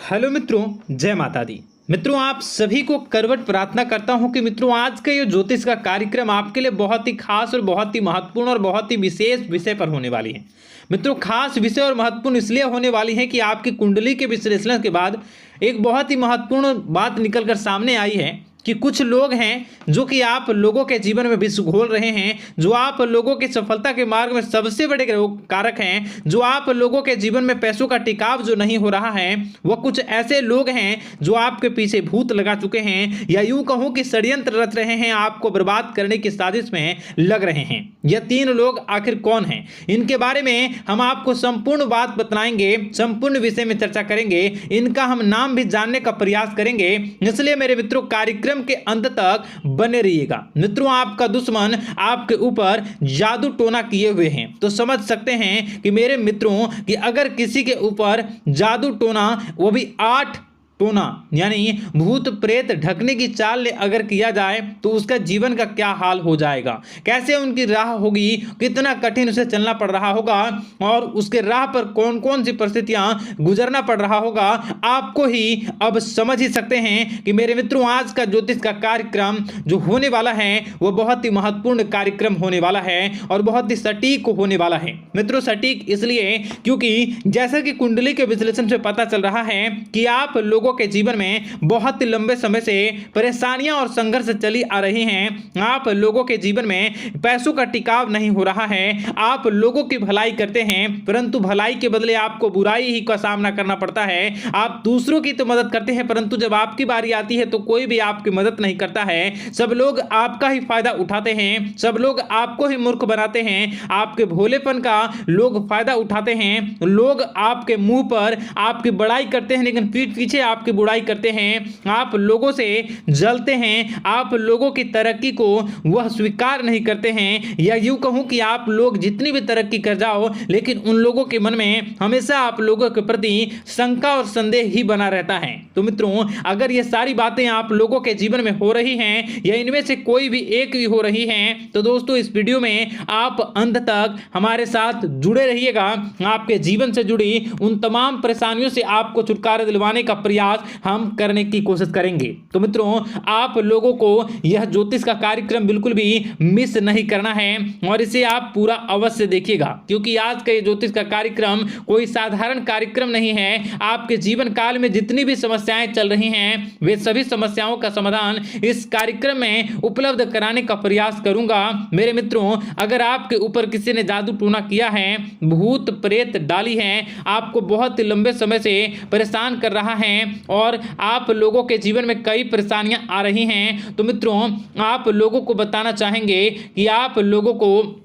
Hello मित्रों, जय माता दी। मित्रों, आप सभी को करवट प्रार्थना करता हूं कि मित्रों आज का ये ज्योतिष का कार्यक्रम आपके लिए बहुत ही खास और बहुत ही महत्वपूर्ण और बहुत ही विशेष विषय पर होने वाली है। मित्रों, खास विषय और महत्वपूर्ण इसलिए होने वाली है कि आपकी कुंडली के विश्लेषण के बाद एक बहुत ही महत्वपूर्ण बात निकलकर सामने आई है कि कुछ लोग हैं जो कि आप लोगों के जीवन में विष घोल रहे हैं, जो आप लोगों की सफलता के मार्ग में सबसे बड़े कारक हैं, जो आप लोगों के जीवन में पैसों का टिकाव जो नहीं हो रहा है, वह कुछ ऐसे लोग हैं जो आपके पीछे भूत लगा चुके हैं या यूं कहूं कि षड्यंत्र रच रहे हैं, आपको बर्बाद करने की साजिश में लग रहे हैं। यह तीन लोग आखिर कौन हैं, इनके बारे में हम आपको संपूर्ण बात बताएंगे, संपूर्ण विषय में चर्चा करेंगे, इनका हम नाम भी जानने का प्रयास करेंगे। इसलिए मेरे मित्रों, कार्यक्रम के अंत तक बने रहिएगा। मित्रों, आपका दुश्मन आपके ऊपर जादू टोना किए हुए हैं, तो समझ सकते हैं कि मेरे मित्रों कि अगर किसी के ऊपर जादू टोना, वो भी 8 टोना यानी भूत प्रेत ढकने की चाल ले अगर किया जाए तो उसका जीवन का क्या हाल हो जाएगा, कैसे उनकी राह होगी, कितना कठिन उसे चलना पड़ रहा होगा और उसके राह पर कौन कौन सी परिस्थितियां गुजरना पड़ रहा होगा, आपको ही अब समझ ही सकते हैं कि मेरे मित्रों आज का ज्योतिष का कार्यक्रम जो होने वाला है वह बहुत ही महत्वपूर्ण कार्यक्रम होने वाला है और बहुत ही सटीक होने वाला है। मित्रों, सटीक इसलिए क्योंकि जैसा कि कुंडली के विश्लेषण से पता चल रहा है कि आप लोगों के जीवन में बहुत ही लंबे समय से परेशानियां और संघर्ष चली आ रही हैं। आप लोगों के जीवन में पैसों का टिकाव नहीं हो रहा है। आप लोगों की भलाई करते हैं परंतु भलाई के बदले आपको बुराई ही का सामना करना पड़ता है। आप दूसरों की तो मदद करते हैं परंतु जब आपकी बारी आती है तो कोई भी आपकी मदद नहीं करता है। सब लोग आपका ही फायदा उठाते हैं, सब लोग आपको ही मूर्ख बनाते हैं, आपके भोलेपन का लोग फायदा उठाते हैं। लोग आपके मुंह पर आपकी बड़ाई करते हैं लेकिन पीठ पीछे आपकी बुराई करते हैं। आप लोगों से जलते हैं, आप लोगों की तरक्की को वह स्वीकार नहीं करते हैं, या यूं कहूं कि आप लोग जितनी भी तरक्की कर जाओ लेकिन उन लोगों के मन में हमेशा आप लोगों के प्रति शंका और संदेह ही बना रहता है। तो मित्रों, अगर ये सारी बातें आप लोगों के जीवन में हो रही हैं या इनमें से कोई भी एक भी हो रही हैं तो दोस्तों इस वीडियो में आप अंत तक हमारे साथ जुड़े रहिएगा। आपके जीवन से जुड़ी उन तमाम परेशानियों से आपको छुटकारा दिलवाने का प्रयास हम करने की कोशिश करेंगे। तो मित्रों, आप लोगों को यह ज्योतिष का कार्यक्रम बिल्कुल भी मिस नहीं करना है और इसे आप पूरा अवश्य देखिएगा क्योंकि आज का ये ज्योतिष का कार्यक्रम कोई साधारण कार्यक्रम नहीं है। आपके जीवन काल में जितनी भी समस्याएं चल रही हैं वे सभी समस्याओं का समाधान इस कार्यक्रम में उपलब्ध कराने का प्रयास करूंगा। मेरे मित्रों, अगर आपके ऊपर किसी ने जादू टोना किया है, भूत प्रेत डाली है, आपको बहुत लंबे समय से परेशान कर रहा है और आप लोगों के जीवन में कई परेशानियां आ रही हैं, तो मित्रों आप लोगों को बताना चाहेंगे कि आप लोगों को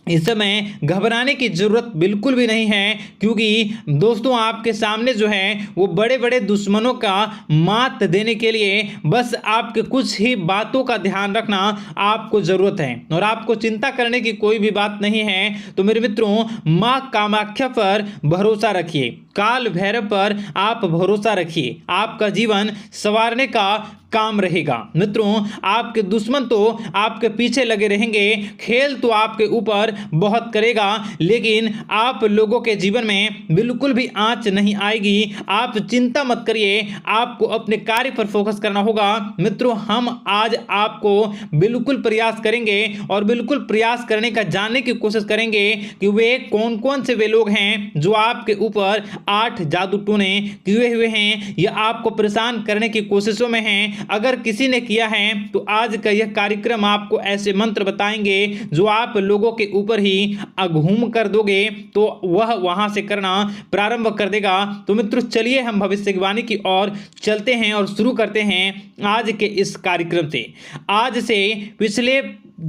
इस समय घबराने की जरूरत बिल्कुल भी नहीं है क्योंकि दोस्तों आपके सामने जो है वो बड़े बड़े दुश्मनों का मात देने के लिए बस आपके कुछ ही बातों का ध्यान रखना आपको जरूरत है और आपको चिंता करने की कोई भी बात नहीं है। तो मेरे मित्रों, मां कामाख्या पर भरोसा रखिए, काल भैरव पर आप भरोसा रखिए, आपका जीवन संवारने का काम रहेगा। मित्रों, आपके दुश्मन तो आपके पीछे लगे रहेंगे, खेल तो आपके ऊपर बहुत करेगा लेकिन आप लोगों के जीवन में बिल्कुल भी आंच नहीं आएगी। आप चिंता मत करिए, आपको अपने कार्य पर फोकस करना होगा। मित्रों, हम आज आपको बिल्कुल प्रयास करेंगे और बिल्कुल प्रयास करने का जानने की कोशिश करेंगे कि वे कौन कौन से वे लोग हैं जो आपके ऊपर 8 जादू टोने किए हुए हैं या आपको परेशान करने की कोशिशों में हैं। अगर किसी ने किया है तो आज का यह कार्यक्रम आपको ऐसे मंत्र बताएंगे जो आप लोगों के ऊपर ही अघूम कर दोगे तो वह वहां से करना प्रारंभ कर देगा। तो मित्रों, चलिए हम भविष्यवाणी की ओर चलते हैं और शुरू करते हैं आज के इस कार्यक्रम से। आज से पिछले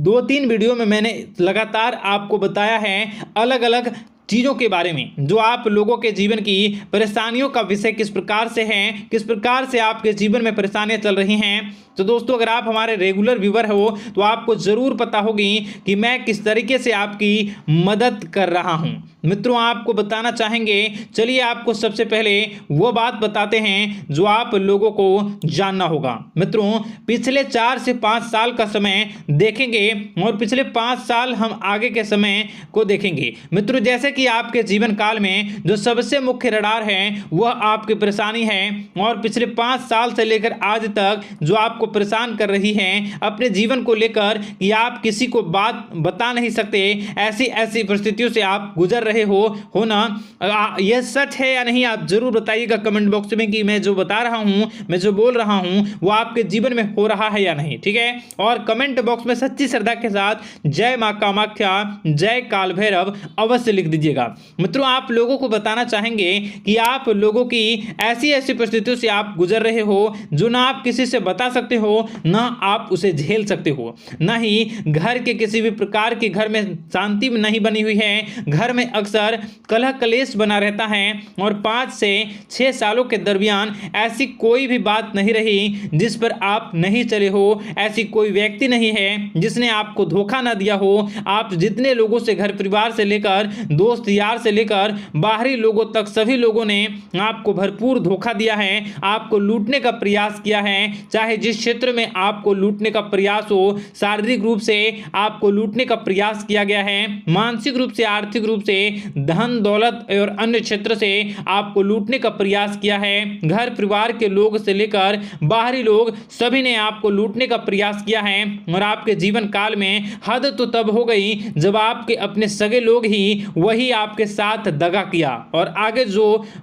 2-3 वीडियो में मैंने लगातार आपको बताया है अलग अलग चीज़ों के बारे में जो आप लोगों के जीवन की परेशानियों का विषय किस प्रकार से है, किस प्रकार से आपके जीवन में परेशानियां चल रही हैं तो दोस्तों अगर आप हमारे रेगुलर व्यूवर हो तो आपको जरूर पता होगी कि मैं किस तरीके से आपकी मदद कर रहा हूं। मित्रों आपको बताना चाहेंगे, चलिए आपको सबसे पहले वो बात बताते हैं जो आप लोगों को जानना होगा। मित्रों पिछले 4 से 5 साल का समय देखेंगे और पिछले 5 साल हम आगे के समय को देखेंगे। मित्रों जैसे कि आपके जीवन काल में जो सबसे मुख्य रडार है वह आपकी परेशानी है, और पिछले 5 साल से लेकर आज तक जो आपको परेशान कर रही है अपने जीवन को लेकर कि आप किसी को बात बता नहीं सकते, ऐसी ऐसी परिस्थितियों से आप गुजर रहे हो ना। यह सच है या नहीं आप जरूर बताइएगा कमेंट बॉक्स में कि मैं जो बता रहा हूं, मैं जो बोल रहा हूं वो आपके जीवन में हो रहा है या नहीं, ठीक है। और कमेंट बॉक्स में सच्ची श्रद्धा के साथ जय मां कामाख्या, जय काल भैरव अवश्य लिख दीजिएगा। मित्रों आप लोगों को बताना चाहेंगे कि आप लोगों की ऐसी ऐसी परिस्थितियों से आप गुजर रहे हो जो ना आप किसी से बता सकते हो ना आप उसे झेल सकते हो, ना ही घर के किसी भी प्रकार के घर में शांति नहीं बनी हुई है, घर में अक्सर कलह कलेश बना रहता है, और 5 से 6 सालों के दरमियान ऐसी कोई भी बात नहीं रही जिस पर आप नहीं चले हो, ऐसी कोई व्यक्ति नहीं है जिसने आपको धोखा ना दिया हो। आप जितने लोगों से घर परिवार से लेकर दोस्त यार से लेकर बाहरी लोगों तक सभी लोगों ने आपको भरपूर धोखा दिया है, आपको लूटने का प्रयास किया है। चाहे जिस क्षेत्र में आपको लूटने का प्रयास हो, शारीरिक रूप से आपको लूटने का प्रयास किया गया है, मानसिक रूप से आर्थिक रूप से धन दौलत और अन्य क्षेत्र से आपको लूटने का प्रयास किया है। घर परिवार के लोग से लेकर बाहरी लोग सभी ने आपको लूटने का प्रयास किया है, और आपके जीवन काल में हद तो तब हो गई जब आपके अपने सगे लोग ही वही आपके साथ दगा किया, और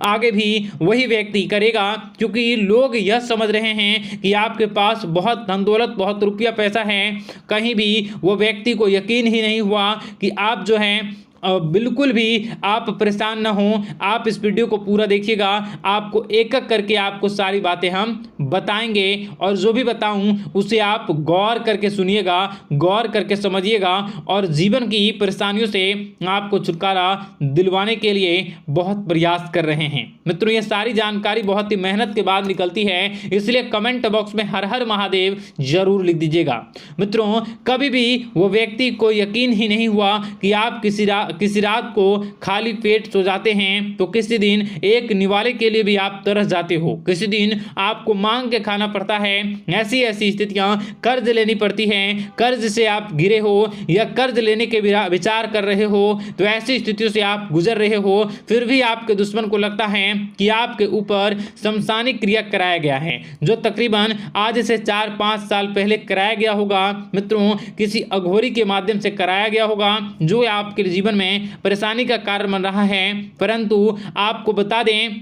आगे भी वही व्यक्ति करेगा, क्योंकि लोग यह समझ रहे हैं कि आपके पास बहुत धन दौलत बहुत रुपया पैसा है। कहीं भी वो व्यक्ति को यकीन ही नहीं हुआ कि आप जो हैं बिल्कुल भी आप परेशान ना हो। आप इस वीडियो को पूरा देखिएगा, आपको एक एक करके आपको सारी बातें हम बताएंगे, और जो भी बताऊं उसे आप गौर करके सुनिएगा, गौर करके समझिएगा, और जीवन की परेशानियों से आपको छुटकारा दिलवाने के लिए बहुत प्रयास कर रहे हैं। मित्रों ये सारी जानकारी बहुत ही मेहनत के बाद निकलती है, इसलिए कमेंट बॉक्स में हर हर महादेव जरूर लिख दीजिएगा। मित्रों कभी भी वो व्यक्ति को यकीन ही नहीं हुआ कि आप किसी रात को खाली पेट सो जाते हैं, तो किसी दिन एक निवाले के लिए भी आप तरस जाते हो, किसी दिन आपको मांग के खाना पड़ता है। ऐसी ऐसी स्थितियां कर्ज लेनी पड़ती हैं, कर्ज से आप गिरे हो या कर्ज लेने के विचार कर रहे हो, तो ऐसी स्थितियों से आप गुजर रहे हो, फिर भी आपके दुश्मन को लगता है कि आपके ऊपर शमशानी क्रिया कराया गया है, जो तकरीबन आज से 4-5 साल पहले कराया गया होगा। मित्रों किसी अघोरी के माध्यम से कराया गया होगा, जो आपके जीवन में परेशानी का कारण बन रहा है। परंतु आपको बता दें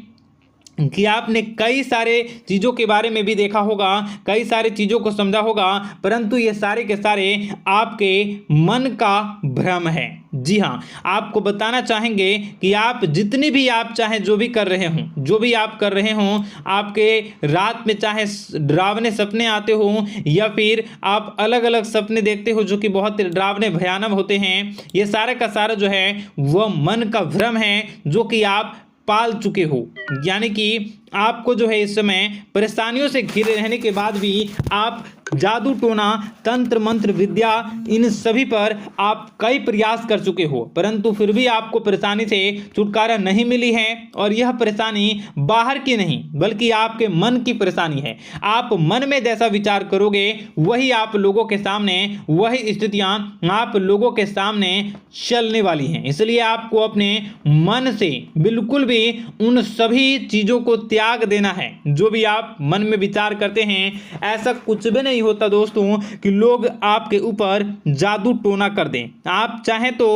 कि आपने कई सारे चीज़ों के बारे में भी देखा होगा, कई सारी चीज़ों को समझा होगा, परंतु ये सारे के सारे आपके मन का भ्रम है। जी हाँ आपको बताना चाहेंगे कि आप जितनी भी आप चाहे जो भी कर रहे हों, जो भी आप कर रहे हों, आपके रात में चाहे डरावने सपने आते हों या फिर आप अलग अलग सपने देखते हो जो कि बहुत ही डरावने भयानक होते हैं, ये सारा का सारा जो है वह मन का भ्रम है जो कि आप पाल चुके हो। यानी कि आपको जो है इस समय परेशानियों से घिरे रहने के बाद भी आप जादू टोना तंत्र मंत्र विद्या इन सभी पर आप कई प्रयास कर चुके हो, परंतु फिर भी आपको परेशानी से छुटकारा नहीं मिली है। और यह परेशानी बाहर की नहीं बल्कि आपके मन की परेशानी है। आप मन में जैसा विचार करोगे वही आप लोगों के सामने, वही स्थितियां आप लोगों के सामने चलने वाली हैं। इसलिए आपको अपने मन से बिल्कुल भी उन सभी चीज़ों को त्याग देना है जो भी आप मन में विचार करते हैं। ऐसा कुछ भी नहीं होता दोस्तों कि लोग आपके ऊपर जादू टोना कर दें। आप चाहें तो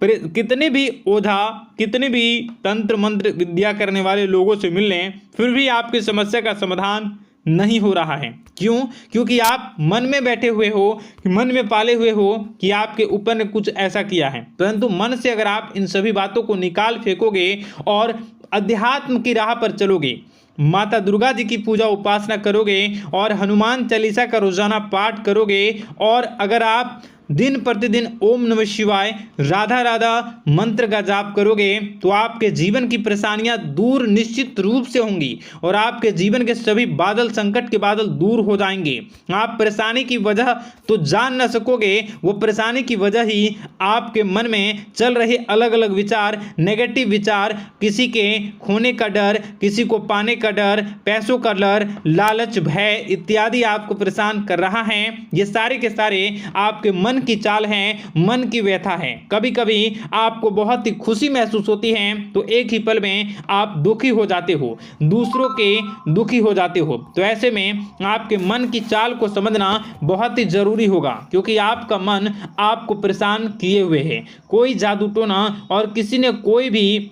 कितने भी ओझा, कितने भी तंत्र मंत्र विद्या करने वाले लोगों से मिल लें, फिर भी आपकी समस्या का समाधान नहीं हो रहा है। क्यों? क्योंकि आप मन में बैठे हुए हो, मन में पाले हुए हो कि आपके ऊपर ने कुछ ऐसा किया है। परंतु मन से अगर आप इन सभी बातों को निकाल फेंकोगे और अध्यात्म की राह पर चलोगे, माता दुर्गा जी की पूजा उपासना करोगे और हनुमान चालीसा का रोजाना पाठ करोगे, और अगर आप दिन प्रतिदिन ओम नमः शिवाय, राधा राधा मंत्र का जाप करोगे तो आपके जीवन की परेशानियां दूर निश्चित रूप से होंगी और आपके जीवन के सभी बादल, संकट के बादल दूर हो जाएंगे। आप परेशानी की वजह तो जान न सकोगे, वो परेशानी की वजह ही आपके मन में चल रहे अलग अलग विचार, नेगेटिव विचार, किसी के खोने का डर, किसी को पाने का डर, पैसों का डर, लालच, भय इत्यादि आपको परेशान कर रहा है। ये सारे के सारे आपके मन की चाल हैं, मन की व्यथा है। कभी कभी आपको बहुत ही खुशी महसूस होती है तो एक ही पल में आप दुखी हो जाते हो, दूसरों के दुखी हो जाते हो। तो ऐसे में आपके मन की चाल को समझना बहुत ही जरूरी होगा, क्योंकि आपका मन आपको परेशान किए हुए है। कोई जादू टोना और किसी ने कोई भी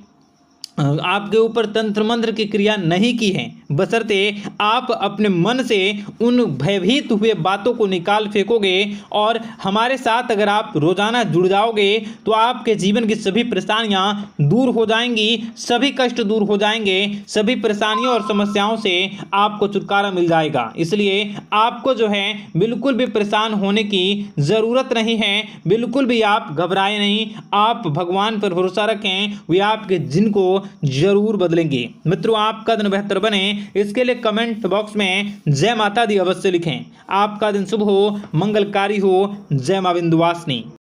आपके ऊपर तंत्र मंत्र की क्रिया नहीं की है, बशर्ते आप अपने मन से उन भयभीत हुए बातों को निकाल फेंकोगे और हमारे साथ अगर आप रोजाना जुड़ जाओगे तो आपके जीवन की सभी परेशानियां दूर हो जाएंगी, सभी कष्ट दूर हो जाएंगे, सभी परेशानियों और समस्याओं से आपको छुटकारा मिल जाएगा। इसलिए आपको जो है बिल्कुल भी परेशान होने की ज़रूरत नहीं है, बिल्कुल भी आप घबराए नहीं। आप भगवान पर भरोसा रखें, वे आपके दिन को जरूर बदलेंगे। मित्रों, आपका दिन बेहतर बने इसके लिए कमेंट बॉक्स में जय माता दी अवश्य लिखें। आपका दिन शुभ हो, मंगलकारी हो। जय मां विंध्यवासिनी।